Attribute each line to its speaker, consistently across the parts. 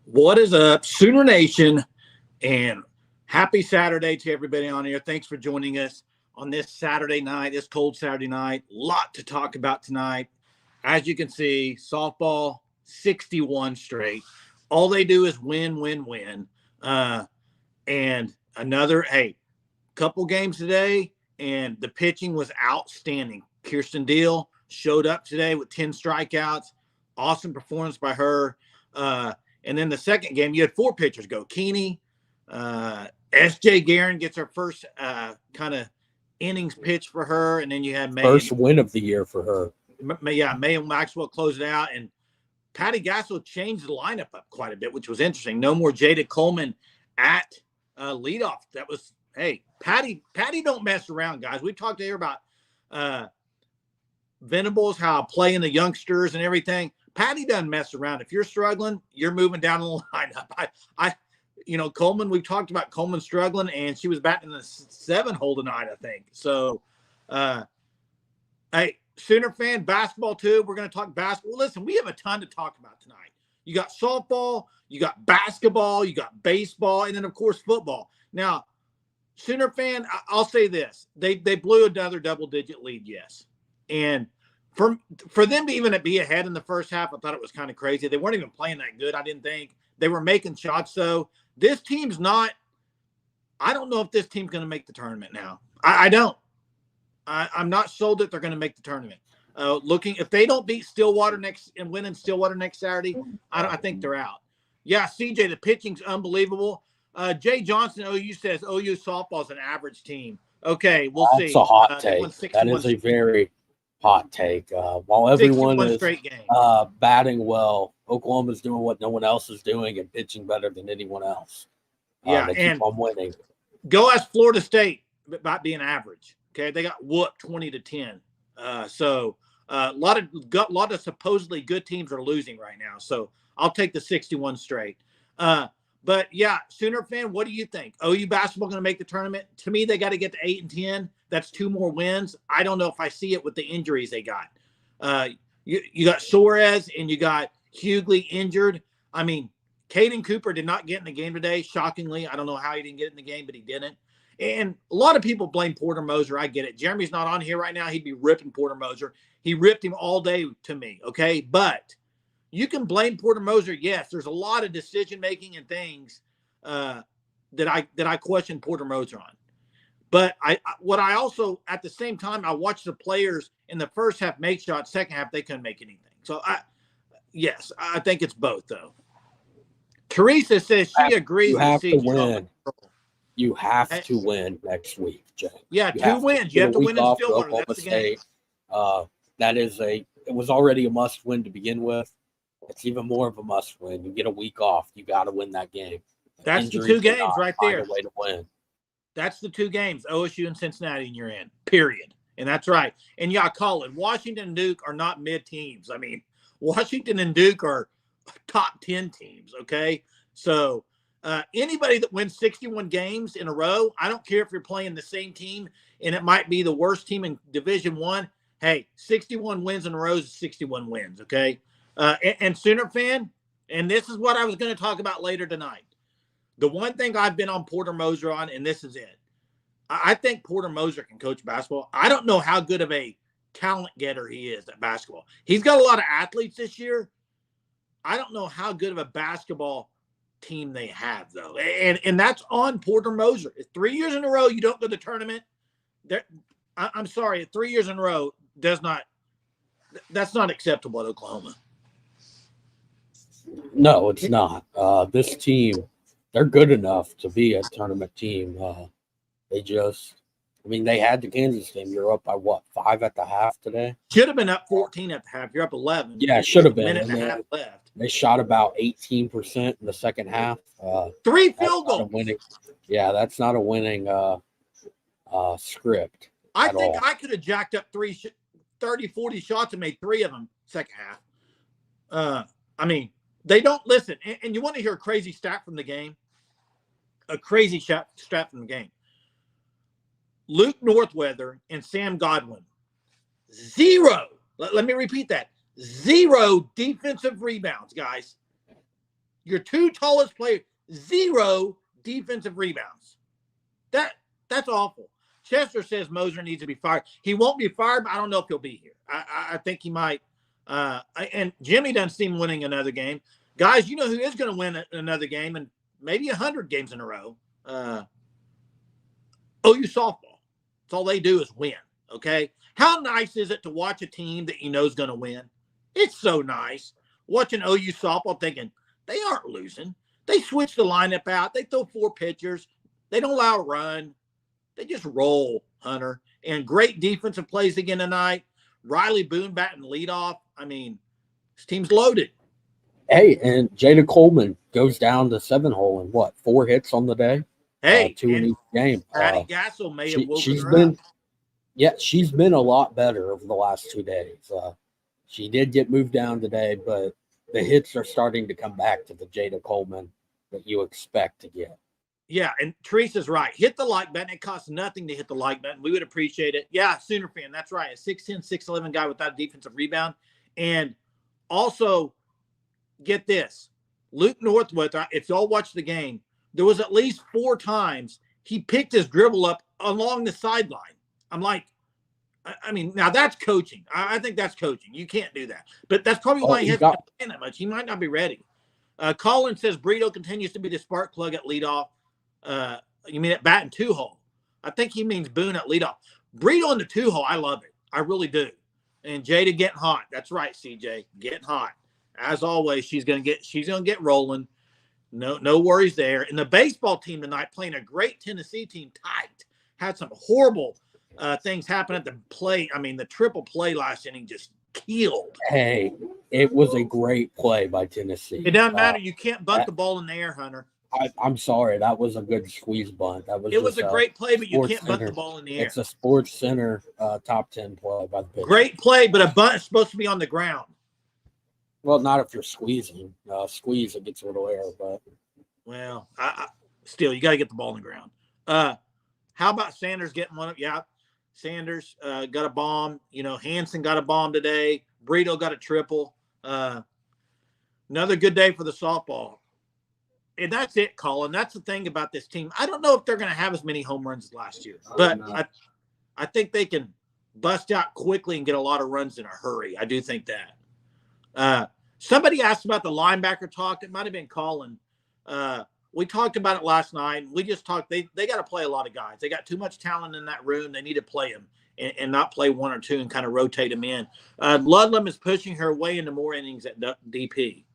Speaker 1: What is up, Sooner Nation? And happy Saturday to everybody on here. Thanks for joining us on this Saturday night, this cold Saturday night. Lot to talk about tonight. As you can see, softball 61 straight. All they do is win, win, win. And another, couple games today, and the pitching was outstanding. Kirsten Deal showed up today with 10 strikeouts. Awesome performance by her. And then the second game, you had four pitchers go. Keeney, S.J. Guerin gets her first kind of innings pitch for her. And then you had May.
Speaker 2: First win of the year for her.
Speaker 1: May and Maxwell closed it out. And Patty Gasso changed the lineup up quite a bit, which was interesting. No more Jada Coleman at leadoff. That was, Patty don't mess around, guys. We talked to her about Venables, how playing the youngsters and everything. Patty doesn't mess around. If you're struggling, you're moving down the lineup. Coleman, we've talked about Coleman struggling, and she was batting in the 7-hole tonight, I think. So, Sooner fan, basketball too. We're going to talk basketball. Listen, we have a ton to talk about tonight. You got softball, you got basketball, you got baseball, and then, of course, football. Now, Sooner fan, I'll say this. They blew another double-digit lead, yes. And for them to even be ahead in the first half, I thought it was kind of crazy. They weren't even playing that good, I didn't think. They were making shots, though. This team's not – I don't know if this team's going to make the tournament now. I don't. I'm not sold that they're going to make the tournament. If they don't beat Stillwater and win in Stillwater next Saturday, I think they're out. Yeah, CJ, the pitching's unbelievable. Jay Johnson, OU says OU softball's an average team. Okay, we'll see.
Speaker 2: That's a hot take. That is a very hot take. While everyone is batting well, Oklahoma's doing what no one else is doing and pitching better than anyone else. They keep on winning.
Speaker 1: Go ask Florida State about being average. Okay, they got whooped 20-10. So a lot of supposedly good teams are losing right now. So I'll take the 61 straight. But yeah, Sooner fan, what do you think? OU basketball going to make the tournament? To me, they got to get to 8-10. That's 2 more wins. I don't know if I see it with the injuries they got. You got Suarez and you got Hughley injured. I mean, Caden Cooper did not get in the game today. Shockingly, I don't know how he didn't get in the game, but he didn't. And a lot of people blame Porter Moser. I get it. Jeremy's not on here right now. He'd be ripping Porter Moser. He ripped him all day to me, okay? But you can blame Porter Moser. Yes, there's a lot of decision-making and things that I question Porter Moser on. But I also, at the same time, I watched the players in the first half make shots. Second half, they couldn't make anything. So, I think it's both, though. Teresa says she agrees.
Speaker 2: You have to win. You have to win next week, Jay.
Speaker 1: Yeah, 2 wins. You have to win in Stillwater. That's the game.
Speaker 2: It was already a must win to begin with. It's even more of a must win. You get a week off. You got to win that game.
Speaker 1: That's the 2 games right there.
Speaker 2: Find a way to win.
Speaker 1: That's the 2 games, OSU and Cincinnati, and you're in, period. And that's right. And yeah, Colin, Washington and Duke are not mid teams. I mean, Washington and Duke are top 10 teams, okay? So anybody that wins 61 games in a row, I don't care if you're playing the same team and it might be the worst team in Division I. Hey, 61 wins in a row is 61 wins, okay? And Sooner fan, and this is what I was going to talk about later tonight. The one thing I've been on Porter Moser on, and this is it. I think Porter Moser can coach basketball. I don't know how good of a talent getter he is at basketball. He's got a lot of athletes this year. I don't know how good of a basketball team they have, though. And that's on Porter Moser. 3 years in a row you don't go to the tournament. I'm sorry, 3 years in a row that's not acceptable at Oklahoma.
Speaker 2: No, it's not. This team, they're good enough to be a tournament team. They had the Kansas game. You're up by what, 5 at the half today?
Speaker 1: Should have been up 14 at the half. You're up 11.
Speaker 2: Yeah, should have been.
Speaker 1: A minute and a half left.
Speaker 2: They shot about 18% in the second half.
Speaker 1: 3 field goals.
Speaker 2: That's not a winning script.
Speaker 1: I think I could have jacked up 30, 40 shots and made 3 of them second half. They don't listen. And you want to hear a crazy stat from the game? A crazy stat from the game. Luke Northweather and Sam Godwin, 0. Let me repeat that. 0 defensive rebounds, guys. Your two tallest players, 0 defensive rebounds. That's awful. Chester says Moser needs to be fired. He won't be fired, but I don't know if he'll be here. I think he might. And Jimmy doesn't seem winning another game. Guys, you know who is going to win another game and maybe 100 games in a row? OU softball. That's all they do is win, okay? How nice is it to watch a team that you know is going to win? It's so nice. Watching OU softball thinking they aren't losing. They switch the lineup out. They throw 4 pitchers. They don't allow a run. They just roll, Hunter. And great defensive plays again tonight. Riley Boone batting leadoff. I mean, this team's loaded.
Speaker 2: Hey, and Jada Coleman goes down to 7-hole and 4 hits on the day?
Speaker 1: Hey,
Speaker 2: 2 in each game.
Speaker 1: Patty Gassel may have woken her up.
Speaker 2: Yeah, she's been a lot better over the last 2 days. She did get moved down today, but the hits are starting to come back to the Jada Coleman that you expect to get.
Speaker 1: Yeah, and Teresa's right. Hit the like button. It costs nothing to hit the like button. We would appreciate it. Yeah, Sooner fan. That's right. A 6'10", 6'11" guy without a defensive rebound. And also, get this. Luke Northwood, if y'all watch the game, there was at least 4 times he picked his dribble up along the sideline. I'm like, I mean, now that's coaching. I think that's coaching. You can't do that. But that's probably why he hasn't been playing that much. He might not be ready. Colin says Brito continues to be the spark plug at leadoff. You mean at bat and 2-hole? I think he means Boone at leadoff. Brito in the 2-hole, I love it. I really do. And Jada getting hot. That's right, CJ, getting hot. As always, she's gonna get rolling. No worries there. And the baseball team tonight playing a great Tennessee team tight. Had some horrible things happen at the plate. I mean, the triple play last inning just killed.
Speaker 2: Hey, it was a great play by Tennessee.
Speaker 1: It doesn't matter. You can't bunt the ball in the air, Hunter.
Speaker 2: I'm sorry. That was a good squeeze bunt.
Speaker 1: It was a great play, but you can't bunt the ball in the air.
Speaker 2: It's a Sports Center top 10 play by the pitcher.
Speaker 1: Great play, but a bunt is supposed to be on the ground.
Speaker 2: Well, not if you're squeezing. Squeeze, it gets a little air, but.
Speaker 1: Well, still, you got to get the ball on the ground. How about Sanders getting one up? Yeah, Sanders got a bomb. You know, Hansen got a bomb today. Brito got a triple. Another good day for the softball. And that's it, Colin. That's the thing about this team. I don't know if they're going to have as many home runs as last year, but I think they can bust out quickly and get a lot of runs in a hurry. I do think that. Somebody asked about the linebacker talk. It might have been Colin. We talked about it last night. We just talked. They got to play a lot of guys. They got too much talent in that room. They need to play them and not play 1 or 2 and kind of rotate them in. Ludlam is pushing her way into more innings at DP.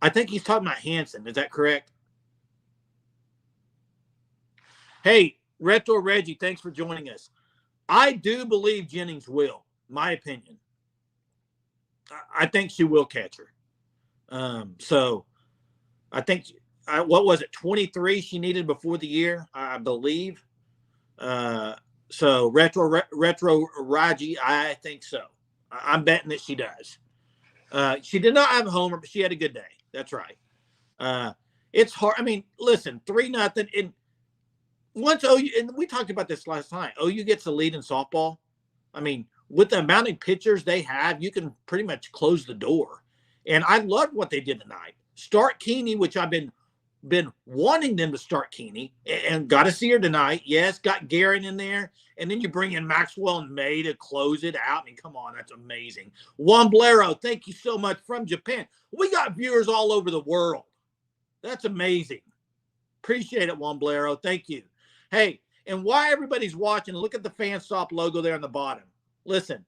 Speaker 1: I think he's talking about Hansen. Is that correct? Hey, Retro Reggie, thanks for joining us. I do believe Jennings will, my opinion. I think she will catch her. So I think, what was it, 23 she needed before the year, I believe. So Retro Raji, I think so. I'm betting that she does. She did not have a homer, but she had a good day. That's right. It's hard. I mean, listen, 3-0. And once OU, and we talked about this last night, OU gets the lead in softball. I mean, with the amount of pitchers they have, you can pretty much close the door. And I loved what they did tonight. Start Keeney, which I've been wanting them to start Keeney, and got to see her tonight. Yes, got Guerin in there. And then you bring in Maxwell and May to close it out. I mean, come on, that's amazing. Juan Blero, thank you so much from Japan. We got viewers all over the world. That's amazing. Appreciate it, Juan Blero. Thank you. Hey, and while everybody's watching, look at the FanStop logo there on the bottom. Listen,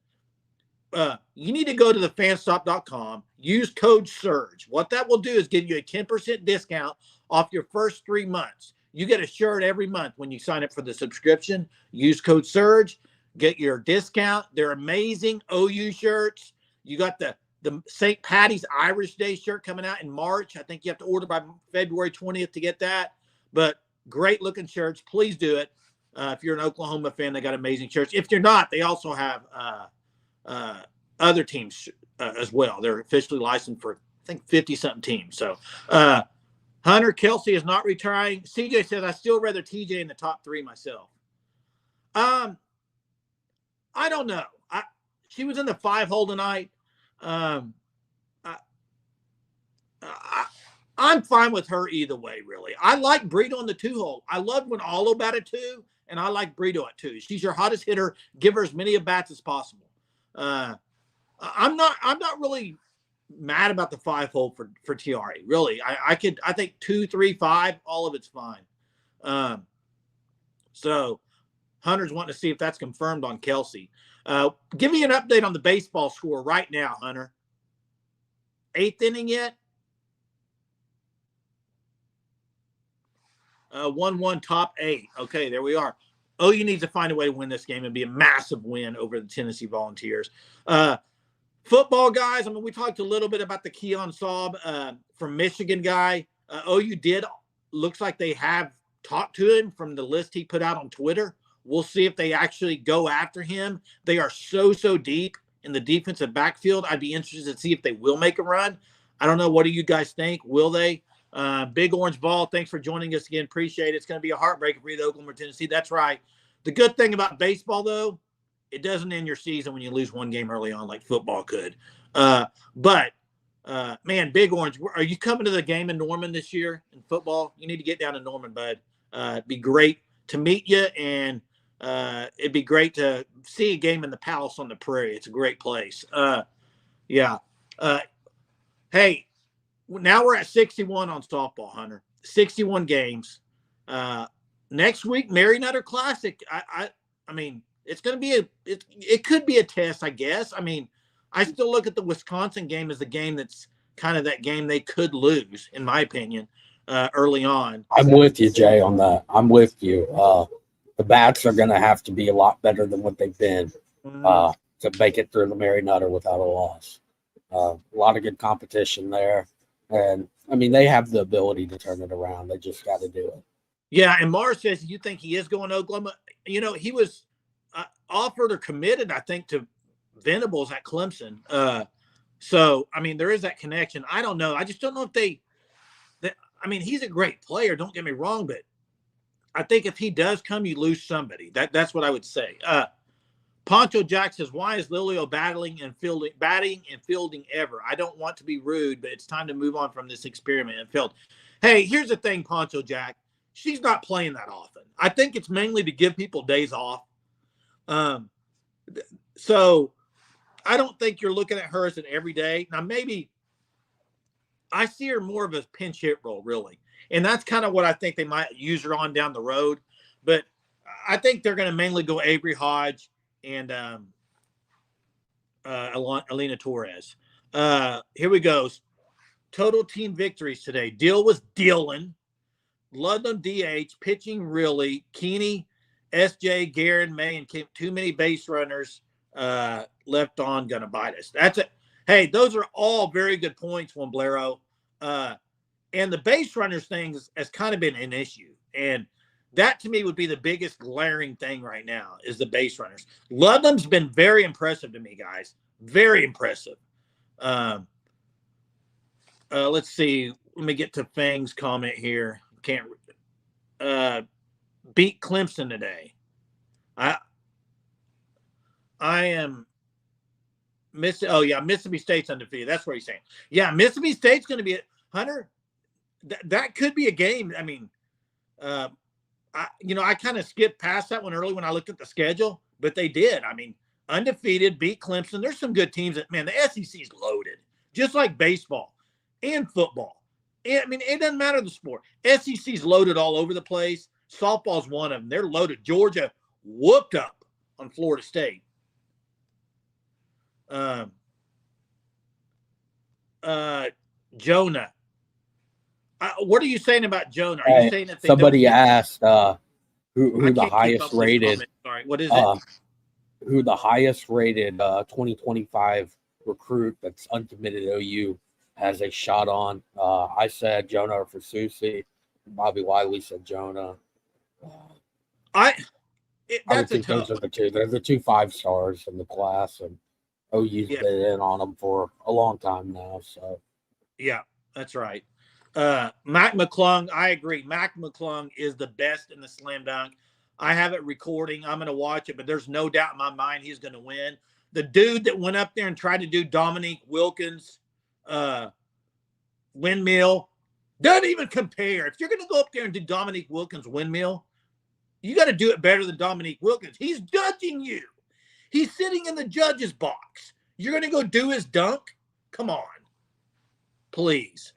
Speaker 1: you need to go to the fanstop.com, use code SURGE. What that will do is give you a 10% discount off your first 3 months. You get a shirt every month when you sign up for the subscription. Use code SURGE, get your discount. They're amazing OU shirts. You got the St. Patty's Irish Day shirt coming out in March. I think you have to order by February 20th to get that. But great looking shirts. Please do it. If you're an Oklahoma fan, they got amazing shirts. If you're not, they also have other teams as well. They're officially licensed for, I think, 50-something teams. So Hunter Kelsey is not retiring. CJ says, I still rather TJ in the top 3 myself. I don't know. She was in the 5-hole tonight. I'm fine with her either way, really. I like Brito in the 2-hole. I love when Allo batted 2, and I like Brito at 2. She's your hottest hitter. Give her as many at-bats as possible. I'm not really mad about the 5-hole for Tiare. Really, I think 2, 3, 5, all of it's fine. So Hunter's wanting to see if that's confirmed on Kelsey. Give me an update on the baseball score right now, Hunter. 8th inning yet? 1-1 top 8. Okay, there we are. OU needs to find a way to win this game and be a massive win over the Tennessee Volunteers. Football guys, I mean, we talked a little bit about the Keon Saab from Michigan guy. OU looks like they have talked to him from the list he put out on Twitter. We'll see if they actually go after him. They are so deep in the defensive backfield. I'd be interested to see if they will make a run. I don't know. What do you guys think? Will they? Big Orange Ball, thanks for joining us again. Appreciate it. It's going to be a heartbreaker for you, Oklahoma, Tennessee. That's right. The good thing about baseball, though, it doesn't end your season when you lose one game early on like football could. But man, Big Orange, are you coming to the game in Norman this year in football? You need to get down to Norman, bud. It'd be great to meet you, and it'd be great to see a game in the Palace on the Prairie. It's a great place. Yeah. Hey, now we're at 61 on softball, Hunter. 61 games. Next week, Mary Nutter Classic. I mean, it's going to be it could be a test, I guess. I mean, I still look at the Wisconsin game as the game that's kind of that game they could lose, in my opinion, early on.
Speaker 2: I'm with you, Jay, on that. I'm with you. The bats are going to have to be a lot better than what they've been to make it through the Mary Nutter without a loss. A lot of good competition there. And, I mean, they have the ability to turn it around. They just got to do it.
Speaker 1: Yeah, and Mars says, you think he is going to Oklahoma? You know, he was offered or committed, I think, to Venables at Clemson. So, I mean, there is that connection. I don't know. I just don't know if I mean, he's a great player. Don't get me wrong, but I think if he does come, you lose somebody. That's what I would say. Poncho Jack says, why is Lilio batting and fielding ever? I don't want to be rude, but it's time to move on from this experiment and field. Hey, here's the thing, Poncho Jack. She's not playing that often. I think it's mainly to give people days off. So I don't think you're looking at her as an everyday. Now, maybe I see her more of a pinch hit role, really. And that's kind of what I think they might use her on down the road. But I think they're going to mainly go Avery Hodge and Alina Torres. Here we go. Total team victories today. Deal was dealing. Ludlam DH, pitching really. Keeney, SJ, Guerin, May, and Kim, too many base runners left on, gonna bite us. That's it. Hey, those are all very good points, Juan Blero. And the base runners thing has kind of been an issue. And that to me would be the biggest glaring thing right now is the base runners. Ludlam's been very impressive to me, guys. Very impressive. Let's see. Let me get to Fang's comment here. Can't beat Clemson today. I am Mississippi State's undefeated. That's what he's saying. Yeah, Mississippi State's going to be Hunter. That could be a game. I mean, I kind of skipped past that one early when I looked at the schedule, but they did. I mean, undefeated, beat Clemson. There's some good teams that, man, the SEC is loaded, just like baseball and football. I mean, it doesn't matter the sport. SEC's loaded all over the place. Softball's one of them. They're loaded. Georgia whooped up on Florida State. Jonah. What are you saying about Jonah? Are you saying that
Speaker 2: somebody asked who the highest rated?
Speaker 1: Sorry, what is it?
Speaker 2: Who the highest rated 2025 recruit that's uncommitted OU has a shot on? I said Jonah or Fasusi. Bobby Wiley said Jonah.
Speaker 1: That's a tough.
Speaker 2: Those are the two. They're the 2 5-stars in the class, and OU's been in on them for a long time now. So,
Speaker 1: yeah, that's right. Mac McClung, I agree. Mac McClung is the best in the slam dunk. I have it recording. I'm going to watch it, but there's no doubt in my mind he's going to win. The dude that went up there and tried to do Dominique Wilkins windmill, Doesn't even compare. If you're going to go up there and do Dominique Wilkins windmill, you got to do it better than Dominique Wilkins. He's judging you. He's sitting in the judge's box. You're going to go do his dunk? Come on. Please.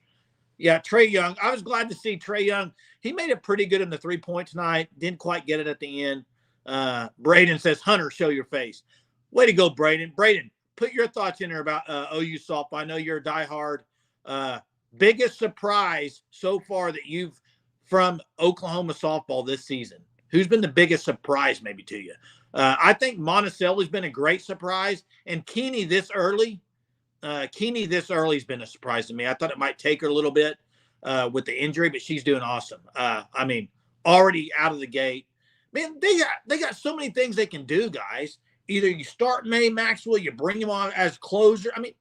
Speaker 1: Yeah, Trae Young. I was glad to see Trae Young. He made it pretty good in the 3-point tonight. Didn't quite get it at the end. Braden says, Hunter, show your face. Way to go, Braden. Braden, put your thoughts in there about OU softball. I know you're a diehard. Biggest surprise so far that you've from Oklahoma softball this season? Who's been the biggest surprise maybe to you? I think Monticelli's been a great surprise. And Keeney this early has been a surprise to me. I thought it might take her a little bit with the injury, but she's doing awesome. I mean, already out of the gate. Man, they got so many things they can do, guys. Either you start May Maxwell, you bring him on as closer. I mean,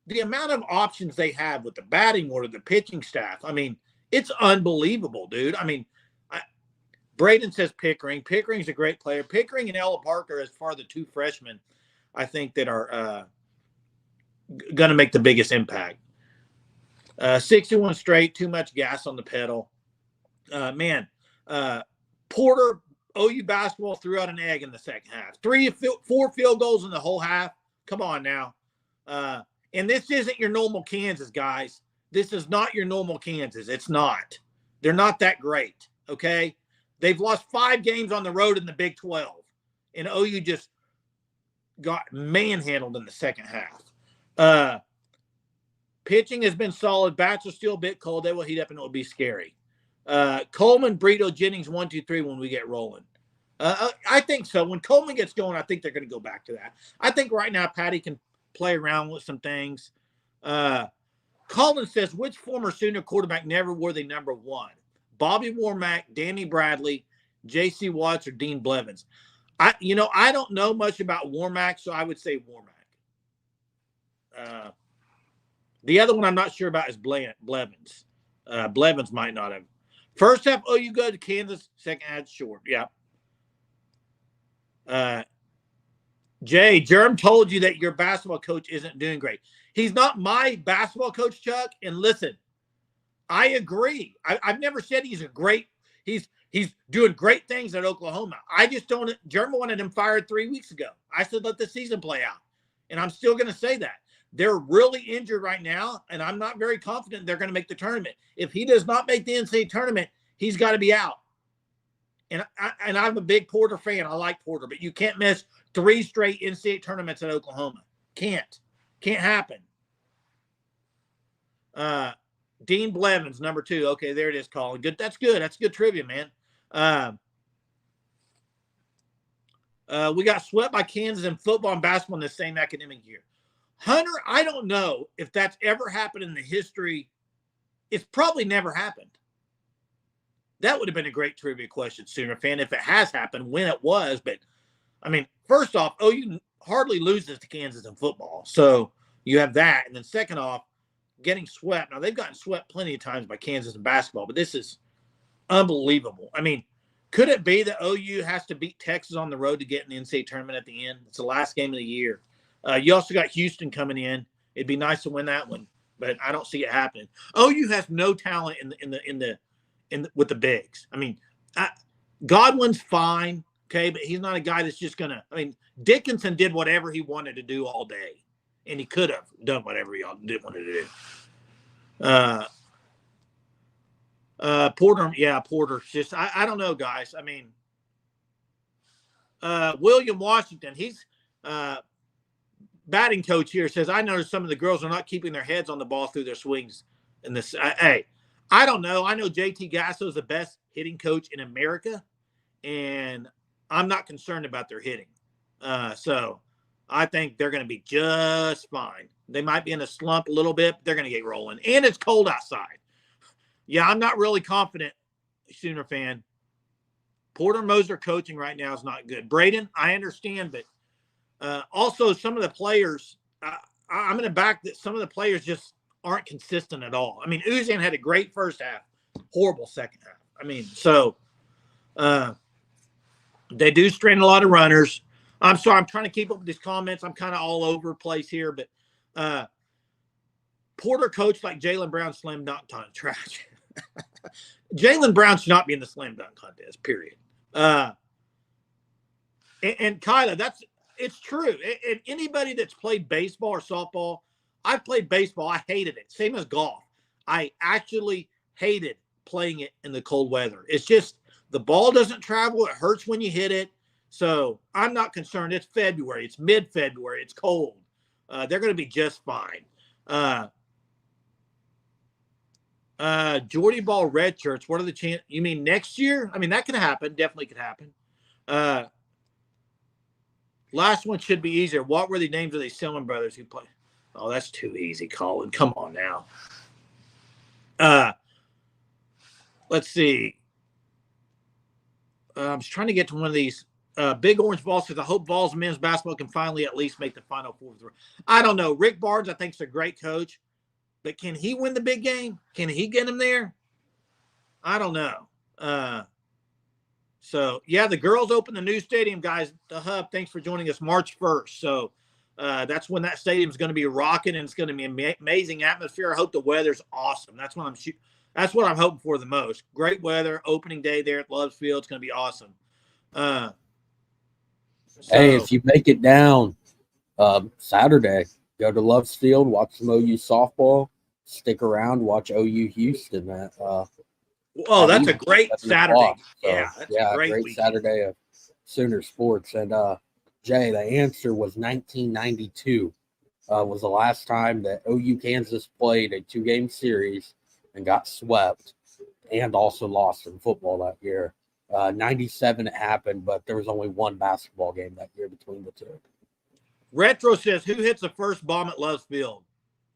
Speaker 1: the amount of options they have with the batting order, the pitching staff, I mean, it's unbelievable, dude. I mean, Braden says Pickering. Pickering's a great player. Pickering and Ella Parker, as far as the two freshmen, I think that are going to make the biggest impact. 61 straight, too much gas on the pedal. Porter, OU basketball threw out an egg in the second half. 4 field goals in the whole half. Come on now. And this isn't your normal Kansas, guys. This is not your normal Kansas. It's not. They're not that great, okay? They've lost 5 games on the road in the Big 12. And OU just got manhandled in the second half. Pitching has been solid. Bats are still a bit cold. They will heat up and it will be scary. Coleman, Brito, Jennings, 1, 2, 3 when we get rolling. I think so. When Coleman gets going, I think they're going to go back to that. I think right now Patty can play around with some things. Colin says, which former Sooner quarterback never wore the number 1? Bobby Warmack, Danny Bradley, J.C. Watts, or Dean Blevins? I don't know much about Warmack, so I would say Warmack. The other one I'm not sure about is Blevins. Blevins might not have. First half, OU go to Kansas. Second half, short. Yeah. Jay, Germ told you that your basketball coach isn't doing great. He's not my basketball coach, Chuck. And listen, I agree. I've never said he's a great. He's doing great things at Oklahoma. I just don't. Germ wanted him fired 3 weeks ago. I said let the season play out, and I'm still going to say that. They're really injured right now, and I'm not very confident they're going to make the tournament. If he does not make the NCAA tournament, he's got to be out. And I'm a big Porter fan. I like Porter, but you can't miss 3 straight NCAA tournaments at Oklahoma. Can't happen. Dean Blevins, number 2. Okay, there it is, Colin. Good. That's good. That's good trivia, man. We got swept by Kansas in football and basketball in the same academic year. Hunter, I don't know if that's ever happened in the history. It's probably never happened. That would have been a great trivia question, Sooner fan, if it has happened, when it was. But, I mean, first off, OU hardly loses to Kansas in football. So you have that. And then second off, getting swept. Now, they've gotten swept plenty of times by Kansas in basketball, but this is unbelievable. I mean, could it be that OU has to beat Texas on the road to get in the NCAA tournament at the end? It's the last game of the year. You also got Houston coming in. It'd be nice to win that one, but I don't see it happening. OU has no talent with the bigs. I mean, Godwin's fine, okay, but he's not a guy that's just gonna. I mean, Dickinson did whatever he wanted to do all day, and he could have done whatever he did want to do. Porter, yeah, Porter. Just I don't know, guys. I mean, William Washington, he's batting coach here, says, I noticed some of the girls are not keeping their heads on the ball through their swings. In this, hey, I don't know. I know JT Gasso is the best hitting coach in America, and I'm not concerned about their hitting. So I think they're going to be just fine. They might be in a slump a little bit, but they're going to get rolling. And it's cold outside. Yeah, I'm not really confident, Sooner fan. Porter Moser coaching right now is not good. Braden, I understand, but also some of the players, I'm going to back that some of the players just aren't consistent at all. I mean, Uzan had a great first half, horrible second half. I mean, so they do strain a lot of runners. I'm sorry, I'm trying to keep up with these comments. I'm kind of all over the place here, but Porter coach like Jaylen Brown slam dunk trash. Jaylen Brown should not be in the slam dunk contest, period. And Kyla, it's true. And anybody that's played baseball or softball, I've played baseball. I hated it. Same as golf. I actually hated playing it in the cold weather. It's just the ball doesn't travel. It hurts when you hit it. So I'm not concerned. It's February. It's mid-February. It's cold. They're going to be just fine. Jordy Ball red shirts. What are the chances? You mean next year? I mean, that could happen. Definitely could happen. Last one should be easier. What were the names of these Silman brothers who play? Oh, that's too easy, Colin. Come on now. Let's see. I'm just trying to get to one of these. Big Orange Ball says, I hope Vols men's basketball can finally at least make the Final Four. I don't know. Rick Barnes, I think, is a great coach. But can he win the big game? Can he get him there? I don't know. So, yeah, the girls open the new stadium, guys. The Hub, thanks for joining us, March 1st. So that's when that stadium is going to be rocking, and it's going to be an amazing atmosphere. I hope the weather's awesome. That's what I'm hoping for the most. Great weather, opening day there at Loves Field. It's going to be awesome.
Speaker 2: Hey, if you make it down Saturday, go to Loves Field, watch some OU softball, stick around, watch OU Houston.
Speaker 1: That's a great Saturday.
Speaker 2: So,
Speaker 1: that's a
Speaker 2: great Saturday of Sooner sports. And Jay, the answer was 1992 was the last time that OU Kansas played a 2-game series and got swept and also lost in football that year. 97 it happened, but there was only one basketball game that year between the two.
Speaker 1: Retro says, who hits the first bomb at Loves Field?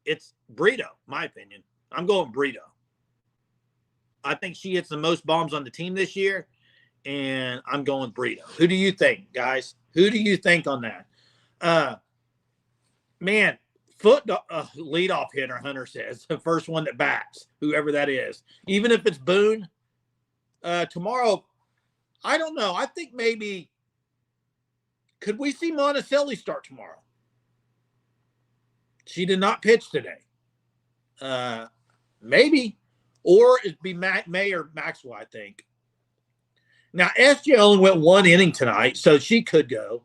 Speaker 1: It's Brito, my opinion. I'm going Brito. I think she hits the most bombs on the team this year, and I'm going Brito. Who do you think, guys? Who do you think on that? Man, leadoff hitter, Hunter says, the first one that bats, whoever that is. Even if it's Boone, tomorrow, I don't know. I think maybe could we see Monticelli start tomorrow? She did not pitch today. Maybe. Or it'd be May or Maxwell, I think. Now, SJ only went 1 inning tonight, so she could go.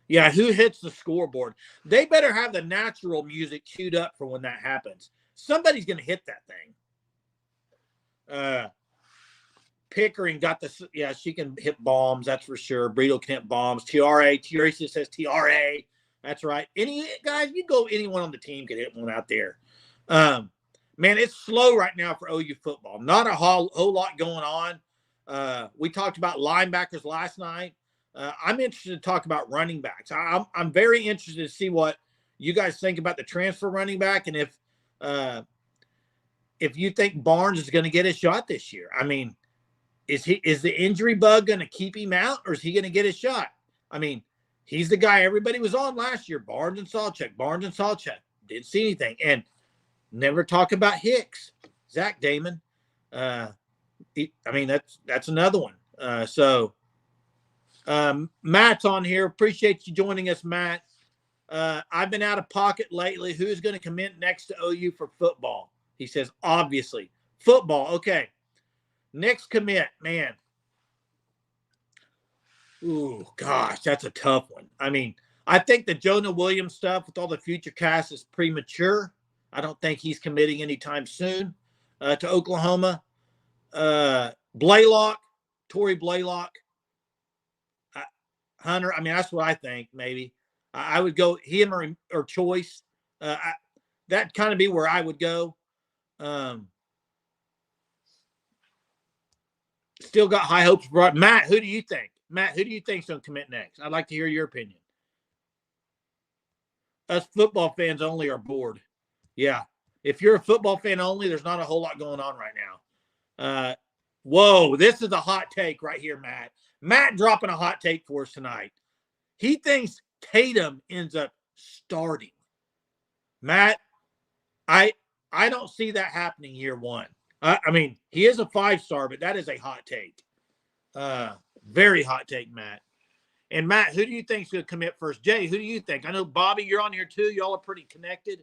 Speaker 1: Yeah, who hits the scoreboard? They better have the natural music queued up for when that happens. Somebody's going to hit that thing. Pickering got the, she can hit bombs, that's for sure. Brito can hit bombs. Teresa says TRA. That's right. Guys, you go, anyone on the team can hit one out there. Man, it's slow right now for OU football. Not a whole lot going on. We talked about linebackers last night. I'm interested to talk about running backs. I'm very interested to see what you guys think about the transfer running back, and if you think Barnes is going to get a shot this year. I mean, is the injury bug going to keep him out, or is he going to get a shot? I mean, he's the guy everybody was on last year. Barnes and Sawchuk. Didn't see anything, and never talk about Hicks, Zach Damon. I mean, that's another one. So Matt's on here. Appreciate you joining us, Matt. I've been out of pocket lately. Who's going to commit next to OU for football? He says, obviously. Football, okay. Next commit, man. Ooh, gosh, that's a tough one. I mean, I think the Jonah Williams stuff with all the future cast is premature. I don't think he's committing anytime soon to Oklahoma. Blaylock, Tory Blaylock, Hunter. I mean, that's what I think. Maybe I would go him or Choice. That kind of be where I would go. Still got high hopes for Matt. Who do you think? Matt, who do you think's going to commit next? I'd like to hear your opinion. Us football fans only are bored. Yeah. If you're a football fan only, there's not a whole lot going on right now. Whoa, this is a hot take right here, Matt. Matt dropping a hot take for us tonight. He thinks Tatum ends up starting. Matt, I don't see that happening year one. I mean, he is a 5-star, but that is a hot take. Very hot take, Matt. And Matt, who do you think is going to commit first? Jay, who do you think? I know, Bobby, you're on here too. Y'all are pretty connected.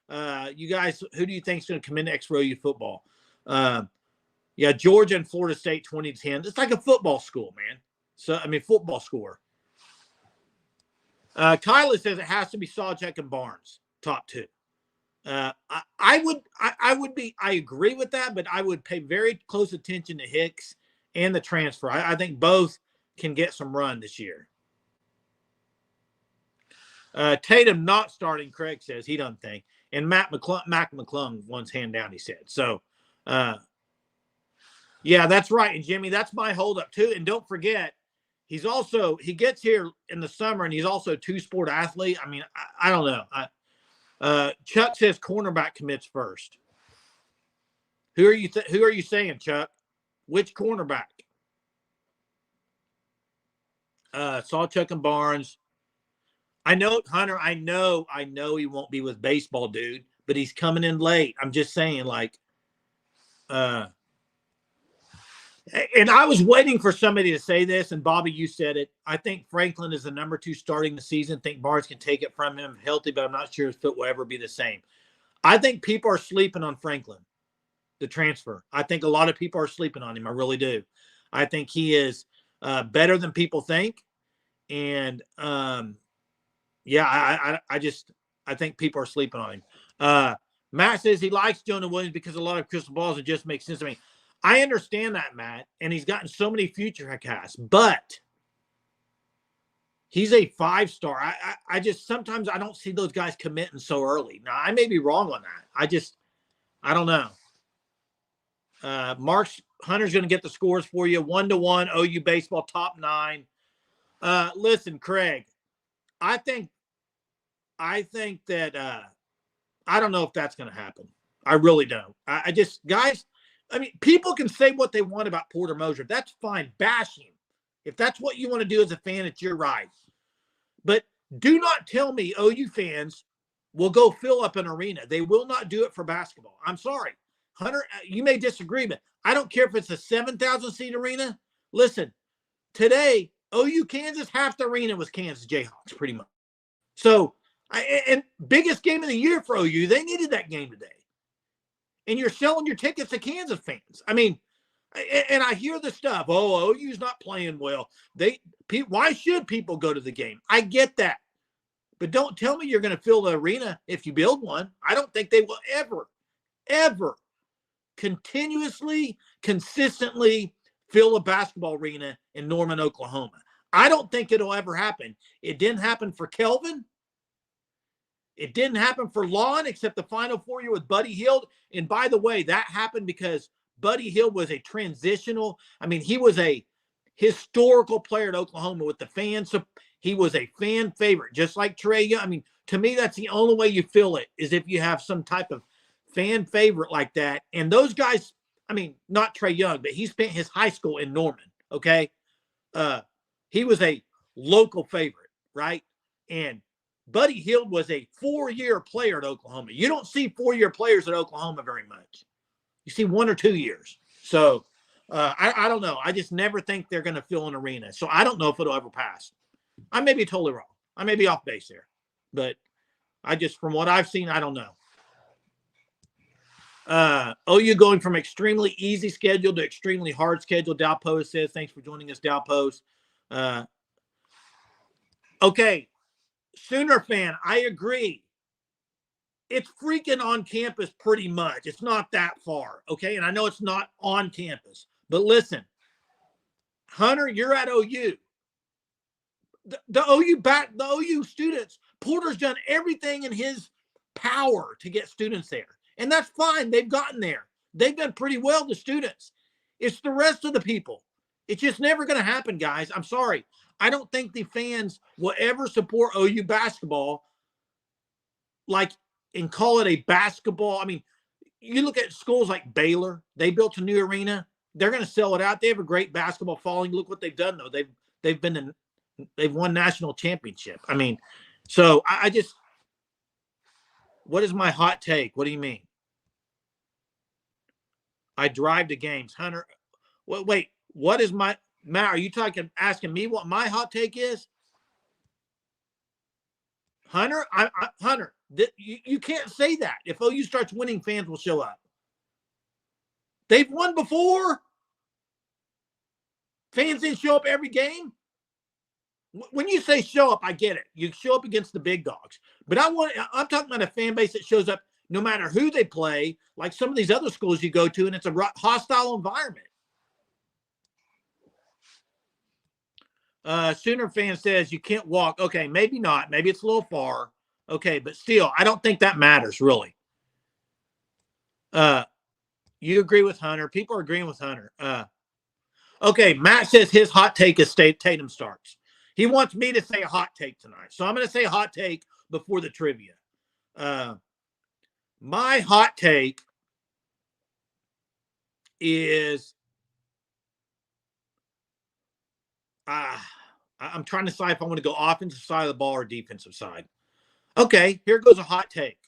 Speaker 1: You guys, who do you think is going to come in next for OU football? Yeah, Georgia and Florida State 20-10. It's like a football school, man. So, I mean, football score. Kyla says it has to be Sawchuk and Barnes, top two. I agree with that, but I would pay very close attention to Hicks and the transfer. I think both can get some run this year. Tatum not starting, Craig says he doesn't think. And Mac McClung wants hand down, he said. So, yeah, that's right. And Jimmy, that's my holdup too. And don't forget, he gets here in the summer and he's also a two-sport athlete. I mean, I don't know. Chuck says cornerback commits first. Who are you saying, Chuck? Which cornerback? Sawchuk and Barnes. I know, Hunter, I know he won't be with baseball, dude, but he's coming in late. I'm just saying, like, and I was waiting for somebody to say this, and Bobby, you said it. I think Franklin is the number 2 starting the season. I think Barnes can take it from him healthy, but I'm not sure his foot will ever be the same. I think people are sleeping on Franklin, the transfer. I think a lot of people are sleeping on him. I really do. I think he is better than people think. And, yeah, I think people are sleeping on him. Matt says he likes Jonah Williams because a lot of crystal balls, it just makes sense to me. I understand that, Matt, and he's gotten so many future casts, but he's a 5-star. I just sometimes I don't see those guys committing so early. Now, I may be wrong on that. I don't know. Mark's Hunter's going to get the scores for you. 1-1, OU baseball top 9. Listen, Craig, I think that I don't know if that's going to happen. I really don't. I just, guys, I mean, people can say what they want about Porter Moser. That's fine. Bash him. If that's what you want to do as a fan, it's your right. But do not tell me OU fans will go fill up an arena. They will not do it for basketball. I'm sorry. Hunter, you may disagree, but I don't care if it's a 7,000-seat arena. Listen, today, OU Kansas, half the arena was Kansas Jayhawks, pretty much. So, and biggest game of the year for OU, they needed that game today. And you're selling your tickets to Kansas fans. I mean, and I hear the stuff, OU's not playing well. Why should people go to the game? I get that. But don't tell me you're going to fill the arena if you build one. I don't think they will ever continuously, consistently fill a basketball arena in Norman, Oklahoma. I don't think it'll ever happen. It didn't happen for Kelvin. It didn't happen for Lon, except the Final Four year with Buddy Hield. And by the way, that happened because Buddy Hield was a transitional. I mean, he was a historical player at Oklahoma with the fans. So he was a fan favorite, just like Trae Young. I mean, to me, that's the only way you fill it is if you have some type of fan favorite like that. And those guys, I mean, not Trae Young, but he spent his high school in Norman. Okay. He was a local favorite, right? And Buddy Hield was a 4-year player at Oklahoma. You don't see 4-year players at Oklahoma very much. You see 1 or 2 years. So I don't know. I just never think they're going to fill an arena. So I don't know if it'll ever pass. I may be totally wrong. I may be off base there. But from what I've seen, I don't know. OU going from extremely easy schedule to extremely hard schedule. Dow Post says, thanks for joining us, Dow Post. Okay. Sooner fan, I agree. It's freaking on campus pretty much. It's not that far, okay? And I know it's not on campus. But listen, Hunter, you're at OU. The OU students, Porter's done everything in his power to get students there. And that's fine. They've gotten there. They've done pretty well, the students. It's the rest of the people. It's just never going to happen, guys. I'm sorry. I don't think the fans will ever support OU basketball and call it a basketball. I mean, you look at schools like Baylor. They built a new arena. They're going to sell it out. They have a great basketball following. Look what they've done, though. They've won national championship. I mean, so I just – what is my hot take? What do you mean? I drive to games. Hunter, wait, what is my – Matt, are you asking me what my hot take is? Hunter, Hunter, You can't say that. If OU starts winning, fans will show up. They've won before. Fans didn't show up every game. When you say show up, I get it. You show up against the big dogs. But I'm talking about a fan base that shows up no matter who they play, like some of these other schools you go to, and it's a hostile environment. Sooner fan says you can't walk. Okay, maybe not. Maybe it's a little far. Okay, but still, I don't think that matters, really. You agree with Hunter. People are agreeing with Hunter. Okay, Matt says his hot take is Tatum starts. He wants me to say a hot take tonight. So I'm going to say a hot take before the trivia. My hot take is I'm trying to decide if I want to go offensive side of the ball or defensive side. Okay, here goes a hot take.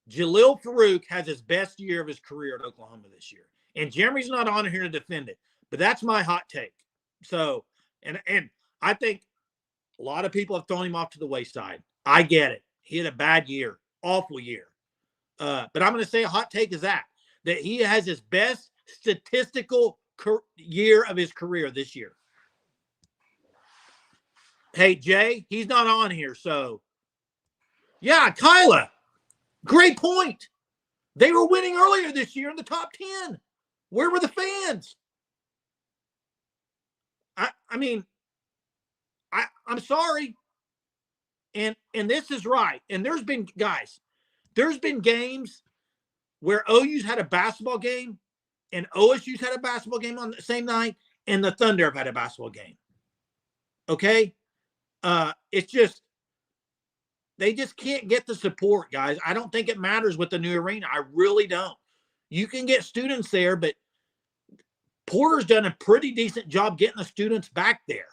Speaker 1: Jalil Farooq has his best year of his career at Oklahoma this year. And Jeremy's not on here to defend it, but that's my hot take. So, and I think a lot of people have thrown him off to the wayside. I get it. He had a bad year, awful year. But I'm going to say a hot take is that he has his best statistical year of his career this year. Hey, Jay, he's not on here. So, yeah, Kyla, great point. They were winning earlier this year in the top 10. Where were the fans? I mean, I'm sorry. And this is right. And there's been games where OU's had a basketball game and OSU's had a basketball game on the same night and the Thunder have had a basketball game. Okay? It's just, they just can't get the support, guys. I don't think it matters with the new arena. I really don't. You can get students there, but Porter's done a pretty decent job getting the students back there.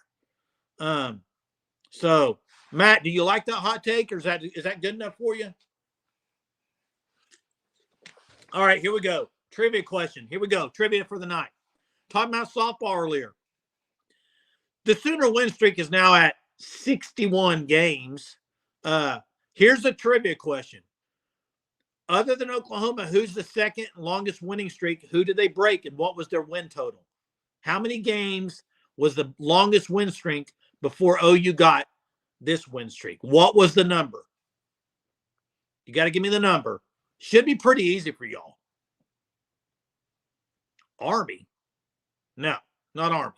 Speaker 1: So, Matt, do you like that hot take, or is that good enough for you? All right, here we go. Trivia question. Here we go. Trivia for the night. Talking about softball earlier. The Sooner win streak is now at 61 games. Here's a trivia question. Other than Oklahoma, who's the second longest winning streak? Who did they break, and what was their win total? How many games was the longest win streak before OU got this win streak? What was the number? You got to give me the number. Should be pretty easy for y'all. Army? No, not Army.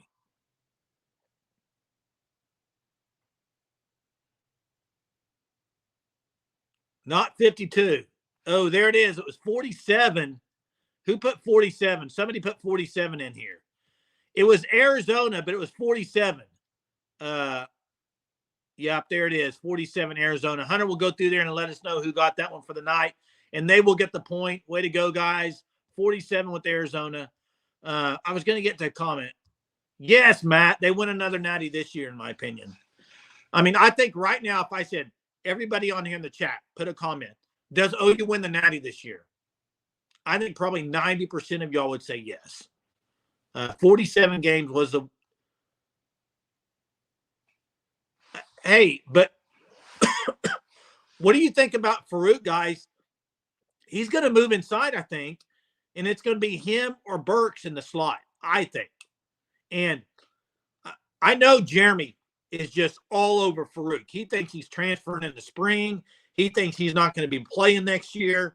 Speaker 1: Not 52. Oh, there it is. It was 47. Who put 47? Somebody put 47 in here. It was Arizona, but it was 47. Yep, there it is. 47 Arizona. Hunter will go through there and let us know who got that one for the night, and they will get the point. Way to go, guys. 47 with Arizona. I was going to get to a comment. Yes, Matt, they win another natty this year, in my opinion. I mean, I think right now, if I said everybody on here in the chat, put a comment. Does OU win the natty this year? I think probably 90% of y'all would say yes. 47 games was the. Hey, but what do you think about Farooq, guys? He's going to move inside, I think, and it's going to be him or Burks in the slot, I think. And I know Jeremy is just all over Farooq. He thinks he's transferring in the spring. He thinks he's not going to be playing next year.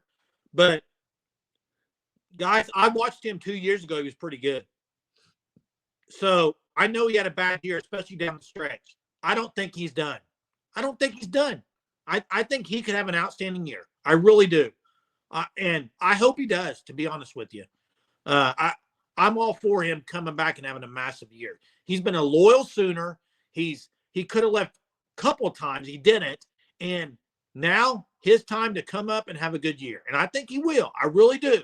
Speaker 1: But, guys, I watched him 2 years ago. He was pretty good. So, I know he had a bad year, especially down the stretch. I don't think he's done. I don't think he's done. I think he could have an outstanding year. I really do. And I hope he does, to be honest with you. I'm all for him coming back and having a massive year. He's been a loyal Sooner. He could have left a couple of times. He didn't. And now his time to come up and have a good year. And I think he will. I really do.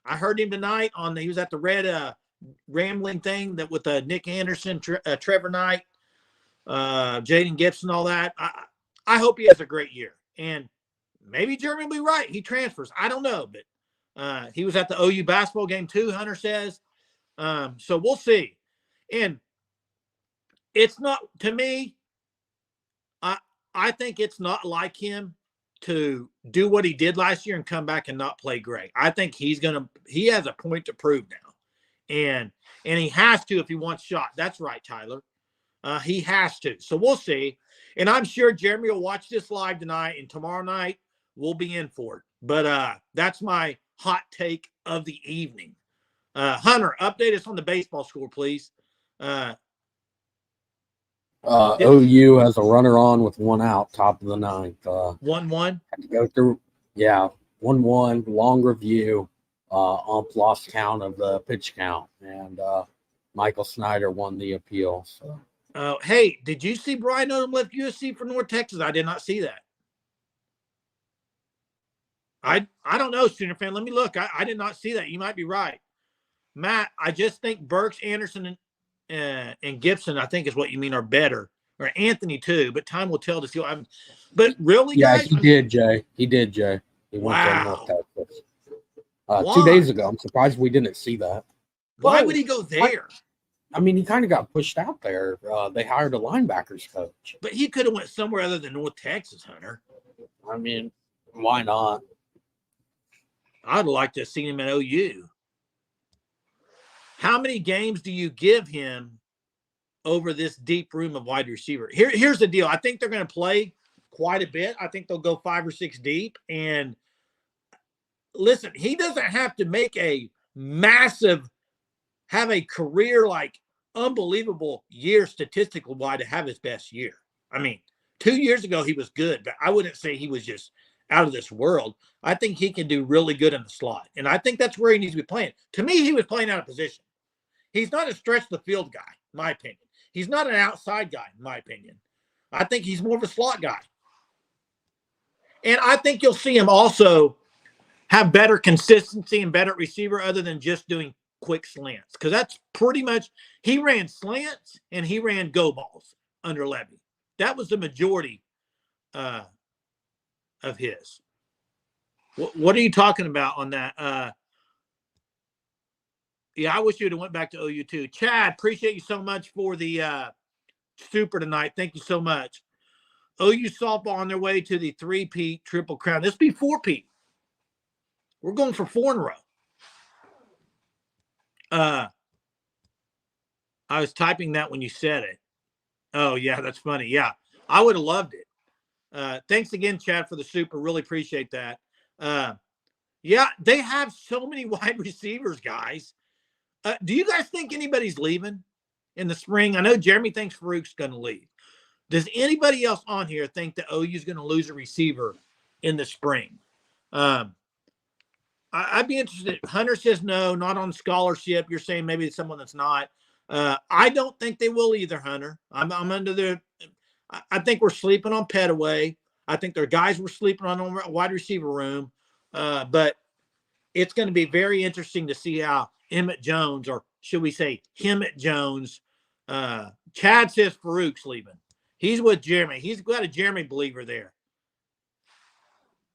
Speaker 1: I heard him tonight he was at the Red Rambling thing that with Nick Anderson, Trevor Knight, Jaden Gibson, all that. I hope he has a great year. And maybe Jeremy will be right. He transfers. I don't know. But he was at the OU basketball game too, Hunter says. So we'll see. And it's not, to me, I think it's not like him to do what he did last year and come back and not play great. I think he has a point to prove now. And he has to if he wants shot. That's right, Tyler. He has to. So we'll see. And I'm sure Jeremy will watch this live tonight, and tomorrow night we'll be in for it. But that's my hot take of the evening. Hunter, update us on the baseball score, please.
Speaker 2: OU has a runner on with 1 out, top of the 9th.
Speaker 1: 1-1.
Speaker 2: Had to go through, 1-1, long review. Ump lost count of the pitch count, and Michael Snyder won the appeal. So.
Speaker 1: Hey, did you see Brian Odom left USC for North Texas? I did not see that. I don't know, Sooner fan. Let me look. I did not see that. You might be right. Matt, I just think Burks, Anderson, and Gibson, I think is what you mean, are better. Or Anthony, too. But time will tell to see what I'm. But really, guys?
Speaker 2: He did, Jay. He went to North Texas. 2 days ago. I'm surprised we didn't see that.
Speaker 1: Why would he go there?
Speaker 2: I mean, he kind of got pushed out there. They hired a linebackers coach.
Speaker 1: But he could have went somewhere other than North Texas, Hunter.
Speaker 2: I mean, why not?
Speaker 1: I'd like to have seen him at OU. How many games do you give him over this deep room of wide receiver? Here's the deal. I think they're going to play quite a bit. I think they'll go 5 or 6 deep. And listen, he doesn't have to make have a career like unbelievable year statistical wide to have his best year. I mean, 2 years ago he was good, but I wouldn't say he was just out of this world. I think he can do really good in the slot. And I think that's where he needs to be playing. To me, he was playing out of position. He's not a stretch the field guy, in my opinion. He's not an outside guy, in my opinion. I think he's more of a slot guy. And I think you'll see him also have better consistency and better receiver other than just doing quick slants. Because that's pretty much, he ran slants and he ran go balls under Levy. That was the majority of his. What are you talking about on that? Yeah, I wish you would have went back to OU too. Chad, appreciate you so much for the super tonight. Thank you so much. OU softball on their way to the 3-peat Triple Crown. This will be 4-peat. We're going for 4 in a row. I was typing that when you said it. Oh, yeah, that's funny. Yeah, I would have loved it. Thanks again, Chad, for the super. Really appreciate that. Yeah, they have so many wide receivers, guys. Do you guys think anybody's leaving in the spring? I know Jeremy thinks Farouk's going to leave. Does anybody else on here think that OU is going to lose a receiver in the spring? I'd be interested. Hunter says no, not on scholarship. You're saying maybe it's someone that's not. I don't think they will either, Hunter. I'm under their – I think we're sleeping on Petaway. I think their guys were sleeping on wide receiver room. But it's going to be very interesting to see how Emmett Jones, or should we say Hemmett Jones, Chad says Farouk's leaving. He's with Jeremy. He's got a Jeremy believer there.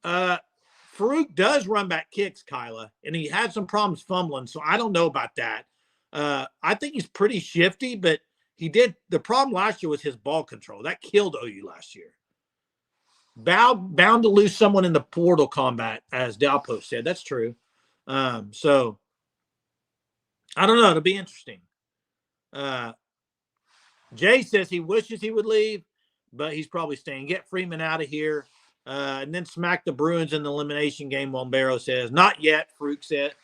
Speaker 1: Farouk does run back kicks, Kyla, and he had some problems fumbling, so I don't know about that. I think he's pretty shifty, but he did – the problem last year was his ball control. That killed OU last year. Bound to lose someone in the portal combat, as Dalpo said. That's true. So I don't know. It'll be interesting. Jay says he wishes he would leave, but he's probably staying. Get Freeman out of here. And then smack the Bruins in the elimination game, Wombero says. Not yet, Farouk said.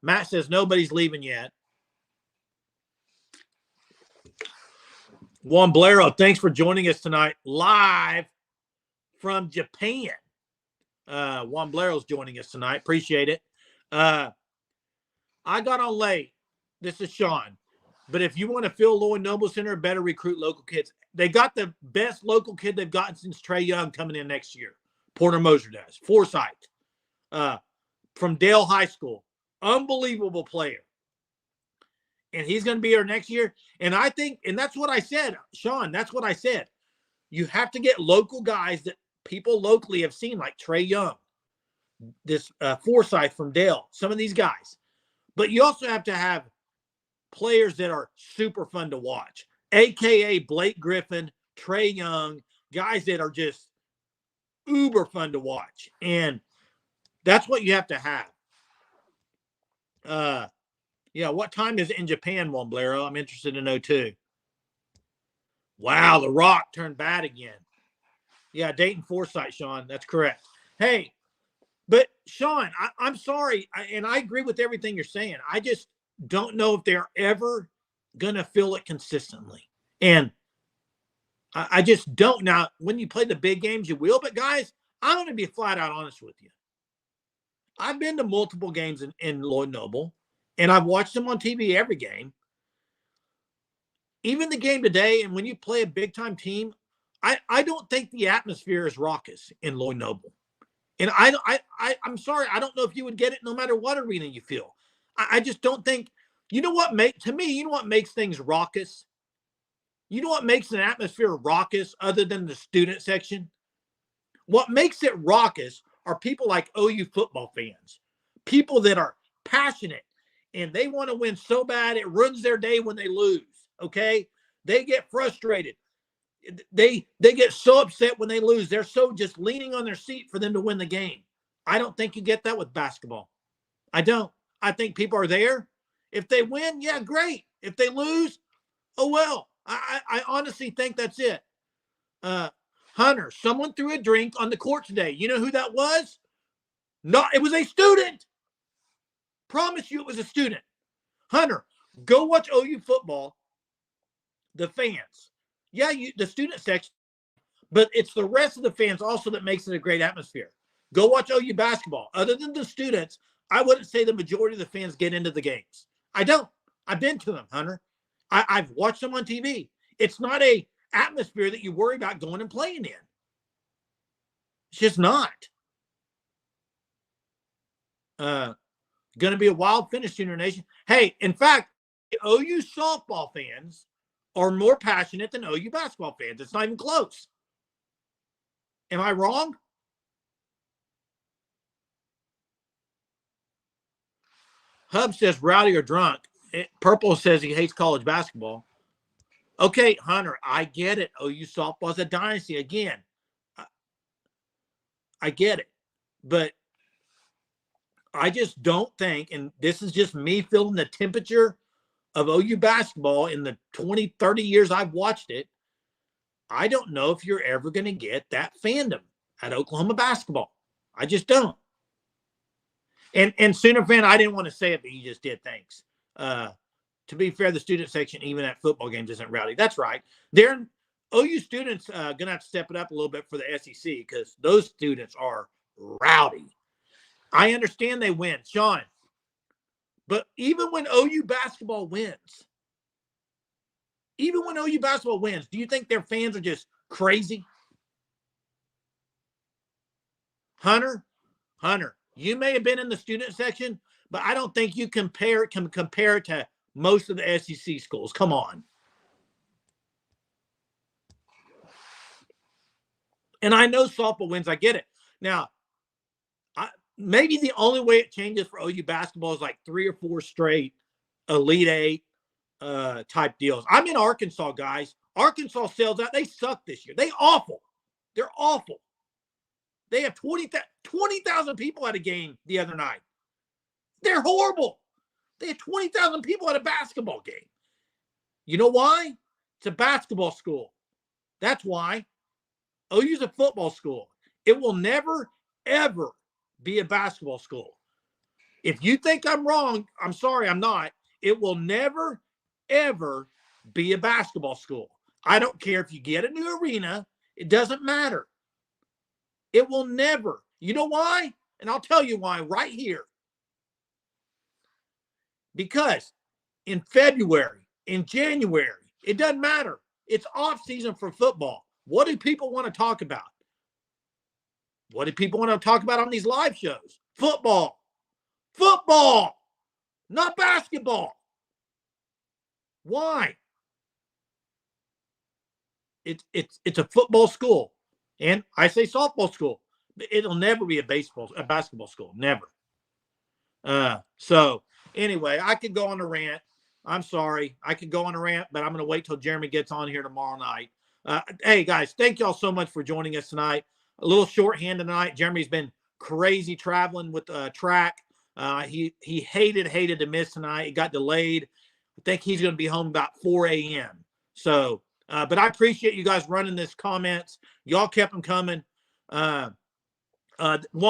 Speaker 1: Matt says nobody's leaving yet. Wombero, thanks for joining us tonight live from Japan. Womblero's joining us tonight. Appreciate it. I got on late. This is Sean. But if you want to fill Lloyd Noble Center, better recruit local kids. They got the best local kid they've gotten since Trey Young coming in next year. Porter Moser does. Forsyth. From Dale High School. Unbelievable player. And he's going to be here next year. And I think, and that's what I said, Sean, that's what I said. You have to get local guys that people locally have seen, like Trey Young, this Forsyth from Dale, some of these guys. But you also have to have players that are super fun to watch, a.k.a. Blake Griffin, Trey Young, guys that are just uber fun to watch. And that's what you have to have. Yeah, what time is it in Japan, Juan Blero? I'm interested to know too. Wow, The Rock turned bad again. Yeah, Dayton Forsyth, Sean. That's correct. Hey, but Sean, I'm sorry, and I agree with everything you're saying. I just don't know if they're ever going to feel it consistently. And I just don't. Now, when you play the big games, you will. But, guys, I'm going to be flat out honest with you. I've been to multiple games in Lloyd Noble, and I've watched them on TV every game. Even the game today, and when you play a big-time team, I don't think the atmosphere is raucous in Lloyd Noble. And I'm sorry, I don't know if you would get it no matter what arena you feel. I just don't think, you know what makes things raucous? You know what makes an atmosphere raucous other than the student section? What makes it raucous are people like OU football fans, people that are passionate and they want to win so bad it ruins their day when they lose. Okay, they get frustrated. They get so upset when they lose. They're so just leaning on their seat for them to win the game. I don't think you get that with basketball. I don't. I think people are there. If they win, yeah, great. If they lose, oh well. I honestly think that's it. Hunter, someone threw a drink on the court today. You know who that was? No, it was a student. Promise you it was a student. Hunter, go watch OU football. The fans. Yeah, the student section, but it's the rest of the fans also that makes it a great atmosphere. Go watch OU basketball. Other than the students, I wouldn't say the majority of the fans get into the games. I don't. I've been to them, Hunter. I've watched them on TV. It's not a atmosphere that you worry about going and playing in. It's just not. Going to be a wild finish, Sooner Nation. Hey, in fact, OU softball fans are more passionate than OU basketball fans. It's not even close. Am I wrong? Hub says rowdy or drunk. Purple says he hates college basketball. Okay, Hunter, I get it. OU softball is a dynasty. Again, I get it. But I just don't think, and this is just me feeling the temperature of OU basketball in the 20, 30 years I've watched it, I don't know if you're ever going to get that fandom at Oklahoma basketball. I just don't. And Sooner fan, I didn't want to say it, but you just did. Thanks. To be fair, the student section, even at football games, isn't rowdy. That's right. OU students going to have to step it up a little bit for the SEC because those students are rowdy. I understand they win, Sean. But even when OU basketball wins, do you think their fans are just crazy? Hunter, you may have been in the student section, but I don't think you can compare it to most of the SEC schools. Come on. And I know softball wins. I get it. Now, maybe the only way it changes for OU basketball is like 3 or 4 straight Elite Eight type deals. I'm in Arkansas, guys. Arkansas sells out. They suck this year. They're awful. They have 20,000 people at a game the other night. They're horrible. They had 20,000 people at a basketball game. You know why? It's a basketball school. That's why. OU's a football school. It will never, ever be a basketball school. If you think I'm wrong, I'm sorry, I'm not. It will never, ever be a basketball school. I don't care if you get a new arena. It doesn't matter. It will never. You know why? And I'll tell you why right here. Because in February, in January, it doesn't matter. It's off season for football. What do people want to talk about? What do people want to talk about on these live shows? Football, not basketball. Why? It's a football school, and I say softball school. It'll never be a basketball school, never. So anyway, I could go on a rant. I'm sorry, I could go on a rant, but I'm going to wait till Jeremy gets on here tomorrow night. Hey, guys, thank y'all so much for joining us tonight. A little shorthand tonight. Jeremy's been crazy traveling with track. He hated to miss tonight. It got delayed. I think he's going to be home about 4 a.m. So, but I appreciate you guys running this comments. Y'all kept them coming. Juan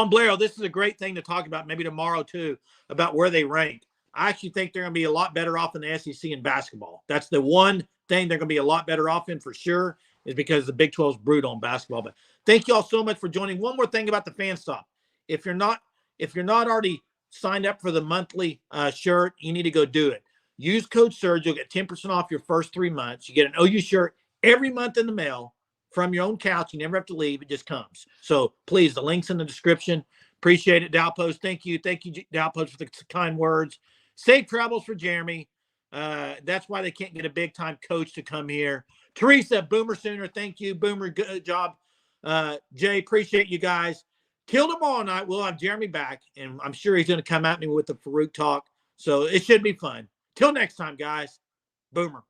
Speaker 1: Blair, this is a great thing to talk about maybe tomorrow too, about where they rank. I actually think they're going to be a lot better off in the SEC in basketball. That's the one thing they're going to be a lot better off in for sure, is because the Big 12 is brutal on basketball. But thank you all so much for joining. One more thing about the fan stop. If you're not already signed up for the monthly shirt, you need to go do it. Use code SURGE. You'll get 10% off your first 3 months. You get an OU shirt every month in the mail from your own couch. You never have to leave. It just comes. So please, the link's in the description. Appreciate it, Dalpost. Thank you, Dalpost, for the kind words. Safe travels for Jeremy. That's why they can't get a big-time coach to come here. Teresa, Boomer Sooner, thank you. Boomer, good job. Jay, appreciate you guys. Till tomorrow night, we'll have Jeremy back, and I'm sure he's going to come at me with the Farouk talk. So it should be fun. Till next time, guys. Boomer.